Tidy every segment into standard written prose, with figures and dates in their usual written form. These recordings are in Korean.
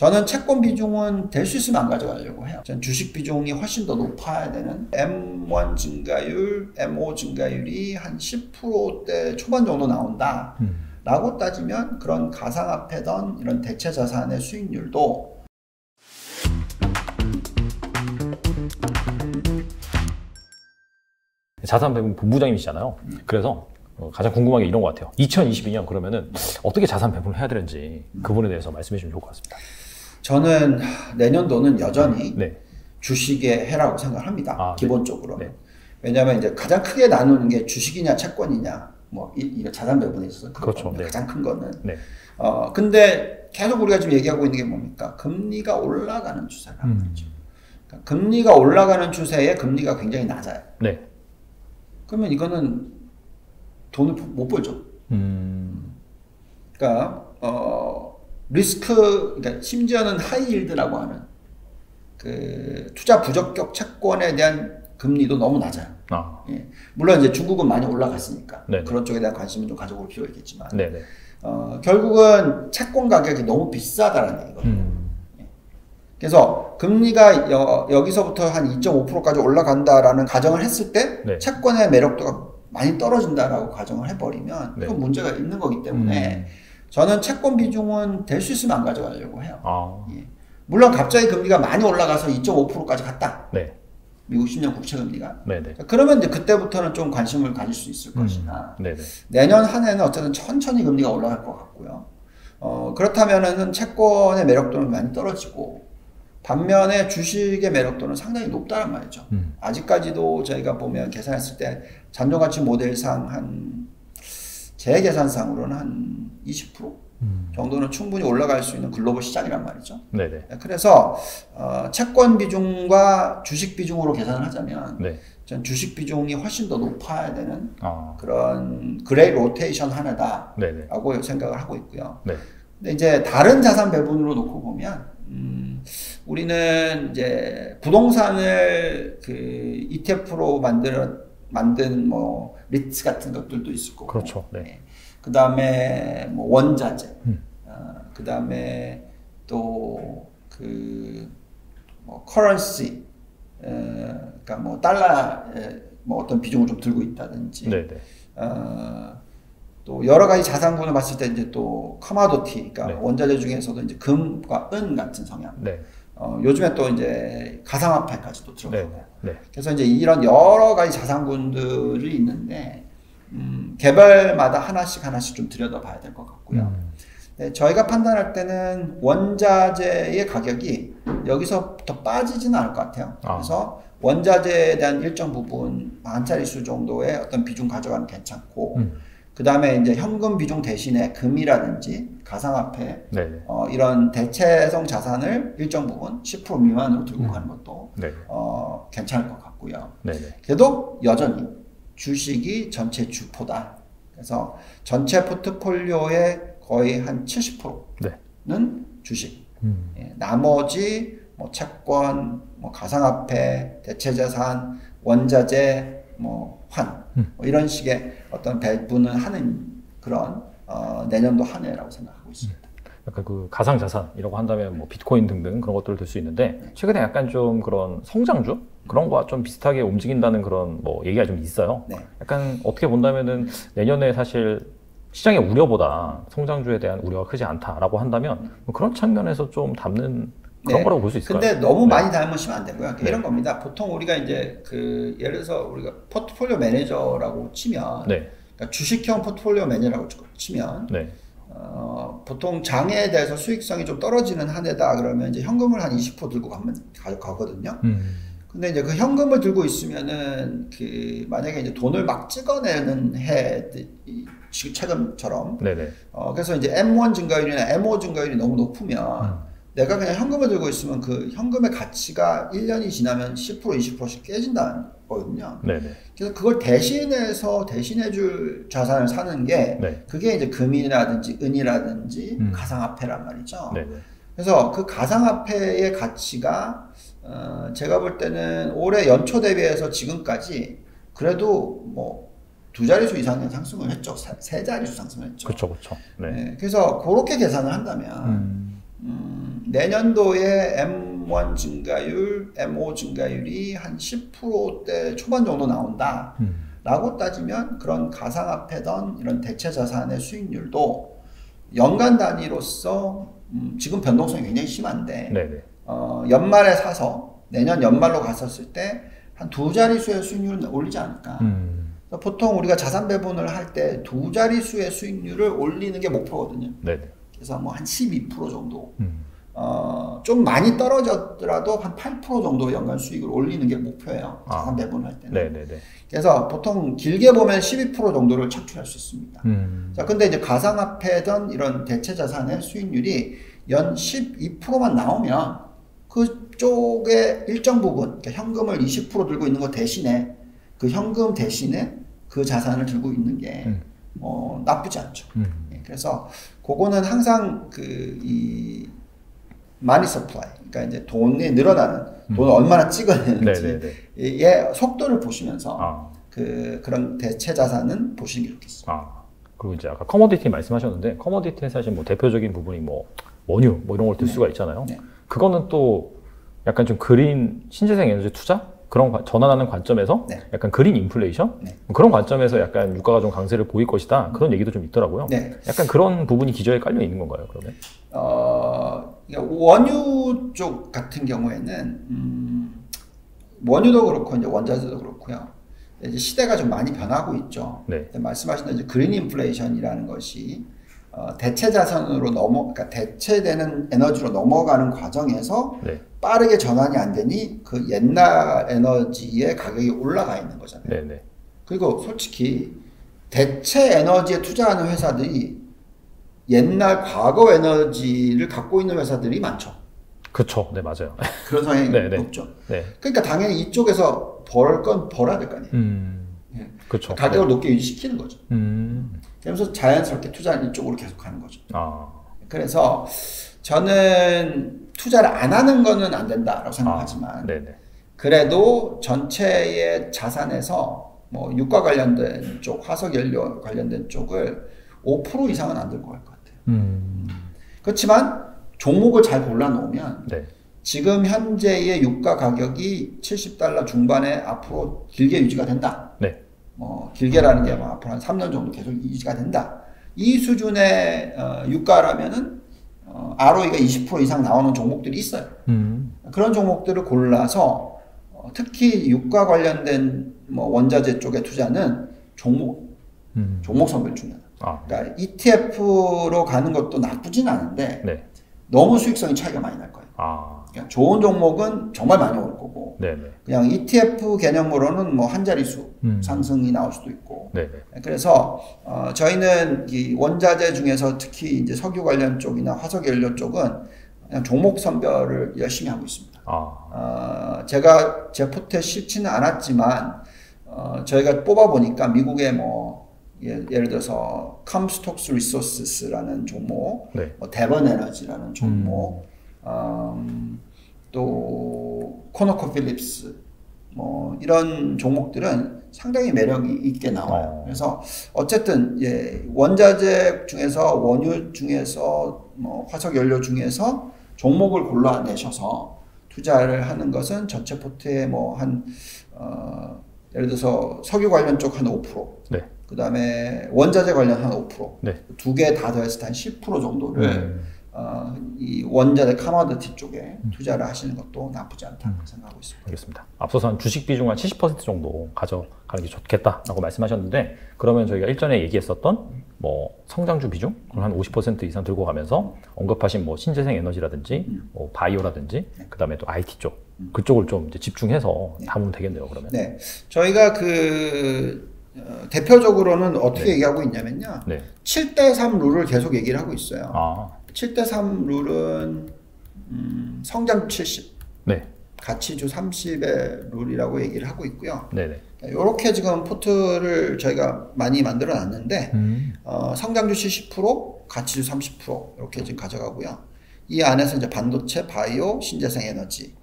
저는 채권 비중은 될 수 있으면 안 가져가려고 해요. 전 주식 비중이 훨씬 더 높아야 되는 M1 증가율, M5 증가율이 한 10%대 초반 정도 나온다 라고 따지면 그런 가상화폐든 이런 대체 자산의 수익률도 자산배분 본부장님이시잖아요. 그래서 가장 궁금한 게 이런 것 같아요. 2022년 그러면은 어떻게 자산 배분을 해야 되는지 그 부분에 대해서 말씀해 주시면 좋을 것 같습니다. 저는 내년도는 여전히 네. 주식의 해라고 생각합니다. 기본적으로. 네. 왜냐하면 이제 가장 크게 나누는 게 주식이냐 채권이냐, 뭐 이거 자산 배분에 있어서 그렇죠. 네. 가장 큰 거는. 네. 근데 계속 우리가 지금 얘기하고 있는 게 뭡니까? 금리가 올라가는 추세라는 거죠. 그러니까 금리가 올라가는 추세에 금리가 굉장히 낮아요. 네. 그러면 이거는 돈을 못 벌죠. 그러니까 그러니까 심지어는 하이힐드라고 하는 그 투자 부적격 채권에 대한 금리도 너무 낮아요. 예. 물론 이제 중국은 많이 올라갔으니까 네네. 그런 쪽에 대한 관심은 좀 가져볼 필요가 있겠지만 결국은 채권 가격이 너무 비싸다라는 얘기거든요. 예. 그래서 금리가 여기서부터 한 2.5%까지 올라간다라는 가정을 했을 때 네. 채권의 매력도가 많이 떨어진다라고 가정을 해버리면 그건 문제가 있는 거기 때문에 저는 채권 비중은 될 수 있으면 안 가져가려고 해요. 예. 물론 갑자기 금리가 많이 올라가서 2.5%까지 갔다. 네. 미국 10년 국채 금리가. 네네. 그러면 이제 그때부터는 좀 관심을 가질 수 있을 것이나 내년 한 해는 어쨌든 천천히 금리가 올라갈 것 같고요. 그렇다면은 채권의 매력도는 많이 떨어지고 반면에 주식의 매력도는 상당히 높다는 말이죠. 아직까지도 저희가 보면 계산했을 때 잔존가치 모델상 제 계산상으로는 한 20% 정도는 충분히 올라갈 수 있는 글로벌 시장이란 말이죠. 네네. 그래서 채권 비중과 주식 비중으로 계산을 하자면 전 주식 비중이 훨씬 더 높아야 되는 그런 그레이 로테이션 하나다라고 생각을 하고 있고요. 근데 이제 다른 자산 배분으로 놓고 보면 우리는 이제 부동산을 그 ETF로 만든 뭐 리츠 같은 것들도 있을 거고. 그렇죠. 네. 그 다음에 뭐 원자재, 그 다음에 또 그 뭐 커런시, 그러니까 뭐 달러에 뭐 어떤 비중을 좀 들고 있다든지, 또 여러 가지 자산군을 봤을 때 이제 또 커머더티, 그러니까 원자재 중에서도 이제 금과 은 같은 성향. 요즘에 또 이제 가상화폐까지도 들어가고. 그래서 이제 이런 여러 가지 자산군들이 있는데. 개별마다 하나씩 좀 들여다봐야 될 것 같고요. 네, 저희가 판단할 때는 원자재의 가격이 여기서부터 빠지지는 않을 것 같아요. 그래서 원자재에 대한 일정 부분 한 자릿수 정도의 어떤 비중 가져가는 괜찮고 그 다음에 이제 현금 비중 대신에 금이라든지 가상화폐 이런 대체성 자산을 일정 부분 10% 미만으로 들고 가는 것도 괜찮을 것 같고요. 그래도 여전히 주식이 전체 주포다. 그래서 전체 포트폴리오의 거의 한 70%는 주식. 나머지 뭐 채권, 뭐 가상화폐, 대체자산, 원자재, 뭐 환, 뭐 이런 식의 어떤 배분을 하는 그런 내년도 한 해라고 생각하고 있습니다. 약간 그 가상자산이라고 한다면 뭐 비트코인 등등 그런 것들을 들 수 있는데 최근에 약간 좀 그런 성장주 그런 거와 좀 비슷하게 움직인다는 그런 뭐 얘기가 좀 있어요. 약간 어떻게 본다면은 내년에 사실 시장의 우려보다 성장주에 대한 우려가 크지 않다라고 한다면 뭐 그런 측면에서 좀 담는 그런 거라고 볼 수 있을까요? 근데 너무 많이 닮으시면 안 되고요. 이런 겁니다. 보통 우리가 이제 그 예를 들어서 우리가 포트폴리오 매니저라고 치면 그러니까 주식형 포트폴리오 매니저라고 치면 보통 장에 대해서 수익성이 좀 떨어지는 한 해다 그러면 이제 현금을 한 20% 들고 가거든요. 근데 이제 그 현금을 들고 있으면은 그 만약에 이제 돈을 막 찍어내는 지금처럼 그래서 이제 M1 증가율이나 M5 증가율이 너무 높으면 내가 그냥 현금을 들고 있으면 그 현금의 가치가 1년이 지나면 10% 20%씩 깨진다는 거거든요. 그래서 그걸 대신해줄 자산을 사는 게 그게 이제 금이라든지 은이라든지 가상화폐란 말이죠. 그래서 그 가상화폐의 가치가 제가 볼 때는 올해 연초 대비해서 지금까지 그래도 뭐 2자릿수 이상의 상승을 했죠. 3자릿수 상승을 했죠. 그렇죠. 그래서 그렇게 계산을 한다면 내년도에 M1 증가율, M5 증가율이 한 10%대 초반 정도 나온다. 라고 따지면 그런 가상화폐든 이런 대체 자산의 수익률도 연간 단위로서 지금 변동성이 굉장히 심한데 연말에 사서 내년 연말로 갔었을 때 한 두 자릿수의 수익률은 올리지 않을까. 보통 우리가 자산 배분을 할 때 두 자릿수의 수익률을 올리는 게 목표거든요. 그래서 뭐 한 12% 정도. 좀 많이 떨어졌더라도 한 8% 정도 연간 수익을 올리는 게 목표예요. 자산 배분할 때는. 그래서 보통 길게 보면 12% 정도를 창출할 수 있습니다. 자, 근데 이제 가상화폐든 이런 대체 자산의 수익률이 연 12%만 나오면 그쪽에 일정 부분, 그러니까 현금을 20% 들고 있는 것 대신에 그 현금 대신에 그 자산을 들고 있는 게 나쁘지 않죠. 그래서 그거는 항상 이 마니 서플라이, 그러니까 이제 돈이 늘어나는, 돈을 얼마나 찍어내는지의 속도를 보시면서 그런 대체 자산은 보시는 게 좋겠습니다. 그리고 이제 아까 커머디티 말씀하셨는데 커머디티의 사실 뭐 대표적인 부분이 뭐 원유 뭐 이런 걸 들 수가 있잖아요. 그거는 또 약간 좀 그린 신재생 에너지 투자 그런 전환하는 관점에서 약간 그린 인플레이션 그런 관점에서 약간 유가가 좀 강세를 보일 것이다 그런 얘기도 좀 있더라고요. 약간 그런 부분이 기저에 깔려 있는 건가요, 그러면? 원유 쪽 같은 경우에는 원유도 그렇고 이제 원자재도 그렇고요. 이제 시대가 좀 많이 변하고 있죠. 말씀하신 이제 그린 인플레이션이라는 것이 대체 자산으로 그러니까 대체되는 에너지로 넘어가는 과정에서 빠르게 전환이 안 되니 그 옛날 에너지의 가격이 올라가 있는 거잖아요. 그리고 솔직히 대체 에너지에 투자하는 회사들이 옛날 과거 에너지를 갖고 있는 회사들이 많죠. 그렇죠. 네, 맞아요. 그런 성향이 높죠. 그러니까 당연히 이쪽에서 벌 건 벌어야 될 거 아니에요. 그렇죠. 가격을 높게 유지시키는 거죠. 그러면서 자연스럽게 투자는 이쪽으로 계속 가는 거죠. 그래서 저는 투자를 안 하는 거는 안 된다라고 생각하지만 그래도 전체의 자산에서 뭐 유가 관련된 쪽, 화석연료 관련된 쪽을 5% 이상은 안 들고 갈 것 같아요. 그렇지만 종목을 잘 골라놓으면 지금 현재의 유가 가격이 $70 중반에 앞으로 길게 유지가 된다. 길게라는 게 앞으로 한 3년 정도 계속 유지가 된다. 이 수준의 유가라면은 ROE가 20% 이상 나오는 종목들이 있어요. 그런 종목들을 골라서 특히 유가 관련된 뭐 원자재 쪽의 투자는 종목 선별 중요하다. 그러니까 ETF로 가는 것도 나쁘진 않은데 너무 수익성이 차이가 많이 날 거예요. 그러니까 좋은 종목은 정말 많이 올 거고 그냥 ETF 개념으로는 뭐 한 자릿수 상승이 나올 수도 있고 그래서 저희는 이 원자재 중에서 특히 이제 석유 관련 쪽이나 화석연료 쪽은 그냥 종목 선별을 열심히 하고 있습니다. 제가 제 포트에 싣지는 않았지만 저희가 뽑아보니까 미국의 뭐 예를 들어서 컴스톡스 리소스라는 종목, 뭐 데번 에너지라는 종목, 또 코노코필립스 뭐 이런 종목들은 상당히 매력이 있게 나와요. 그래서 어쨌든 원자재 중에서 원유 중에서 뭐 화석 연료 중에서 종목을 골라내셔서 투자를 하는 것은 전체 포트에 뭐 한 예를 들어서 석유 관련 쪽 한 5%, 그 다음에 원자재 관련 한 5%, 두 개 다 더했을 때 한 10% 정도를 이 원자재 커머디티 쪽에 투자를 하시는 것도 나쁘지 않다고 생각하고 있습니다. 알겠습니다. 앞서서 한 주식 비중 한 70% 정도 가져가는 게 좋겠다라고 말씀하셨는데 그러면 저희가 일전에 얘기했었던 뭐 성장주 비중 한 50% 이상 들고 가면서 언급하신 뭐 신재생 에너지라든지 뭐 바이오라든지 그 다음에 또 IT 쪽 그쪽을 좀 이제 집중해서 담으면 되겠네요. 그러면. 저희가 대표적으로는 어떻게 얘기하고 있냐면요. 7대3 룰을 계속 얘기를 하고 있어요. 7대3 룰은 성장주 70, 가치주 30의 룰이라고 얘기를 하고 있고요. 이렇게 지금 포트를 저희가 많이 만들어 놨는데 성장주 70%, 가치주 30% 이렇게 지금 가져가고요. 이 안에서 이제 반도체, 바이오, 신재생 에너지,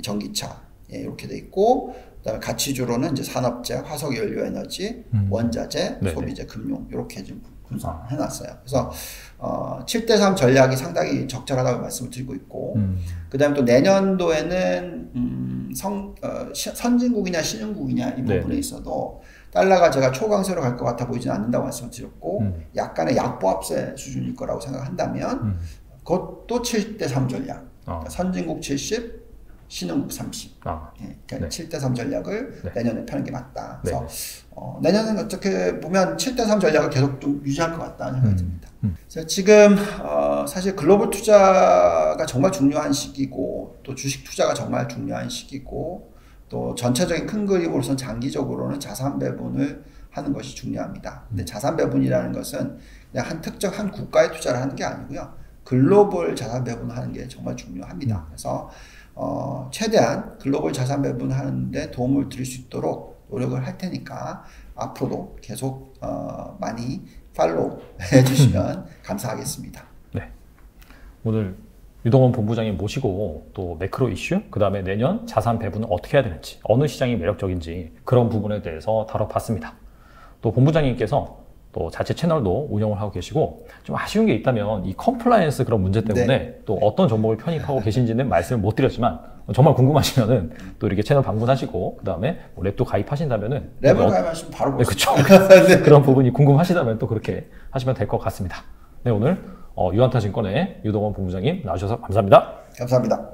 전기차 이렇게 돼 있고 그다음에 가치주로는 이제 산업재, 화석연료 에너지, 원자재, 소비재, 금융 이렇게 지금 분산해놨어요. 그래서 7대3 전략이 상당히 적절하다고 말씀을 드리고 있고, 그 다음에 또 내년도에는 선진국이냐 신흥국이냐 이 부분에 있어도 달러가 제가 초강세로 갈 것 같아 보이지는 않는다고 말씀을 드렸고, 약간의 약보합세 수준일 거라고 생각한다면 그것도 7대3 전략. 그러니까 선진국 70, 신흥국 30. 그러니까 7대3 전략을 내년에 펴는 게 맞다. 그래서 내년은 어떻게 보면 7대3 전략을 계속 좀 유지할 것 같다는 생각이 듭니다. 그래서 지금 사실 글로벌 투자가 정말 중요한 시기고, 또 주식 투자가 정말 중요한 시기고, 또 전체적인 큰 그림으로서는 장기적으로는 자산 배분을 하는 것이 중요합니다. 근데 자산 배분이라는 것은 그냥 한 특정 한 국가에 투자를 하는 게 아니고요. 글로벌 자산 배분을 하는 게 정말 중요합니다. 그래서 최대한 글로벌 자산 배분하는데 도움을 드릴 수 있도록 노력을 할 테니까 앞으로도 계속 많이 팔로우 해주시면 감사하겠습니다. 네, 오늘 유동원 본부장님 모시고 또 매크로 이슈, 그 다음에 내년 자산 배분을 어떻게 해야 되는지, 어느 시장이 매력적인지 그런 부분에 대해서 다뤄봤습니다. 또 본부장님께서 또 자체 채널도 운영을 하고 계시고, 좀 아쉬운 게 있다면 이 컴플라이언스 그런 문제 때문에 또 어떤 종목을 편입하고 계신지는 말씀을 못 드렸지만, 정말 궁금하시면은 또 이렇게 채널 방문하시고, 그 다음에 뭐 랩도 가입하신다면은 랩을 가입하시면 바로 네, 그렇죠. 그런 부분이 궁금하시다면 또 그렇게 하시면 될 것 같습니다. 네, 오늘 유한타증권의 유동원 본부장님 나와주셔서 감사합니다. 감사합니다.